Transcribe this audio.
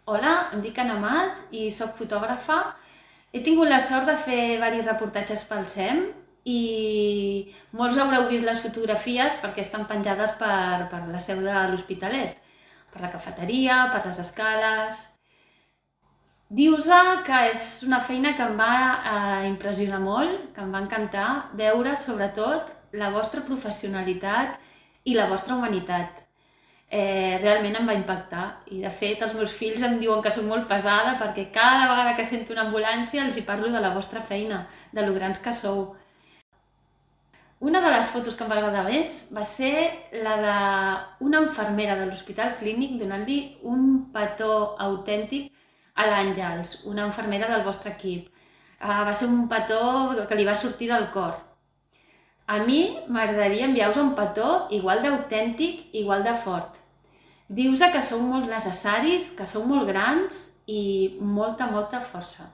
Hola, em dic Anna Mas i sóc fotògrafa. He tingut la sort de fer diversos reportatges pel SEM i molts haureu vist les fotografies perquè estan penjades per la seu de l'Hospitalet, per la cafeteria, per les escales. Dir-vos que és una feina que em va impressionar molt, que em va encantar veure sobretot la vostra professionalitat i la vostra humanitat. Realment em va impactar i de fet els meus fills em diuen que soc molt pesada perquè cada vegada que sento una ambulància els hi parlo de la vostra feina, de lo grans que sou. Una de les fotos que em va agradar més va ser la d'una infermera de l'Hospital Clínic donant-li un petó autèntic a l'Àngels, una infermera del vostre equip. Va ser un petó que li va sortir del cor. A mi m'agradaria enviar-vos un petó igual d'autèntic, igual de fort. Dius que sou molt necessaris, que sou molt grans i molta, molta força.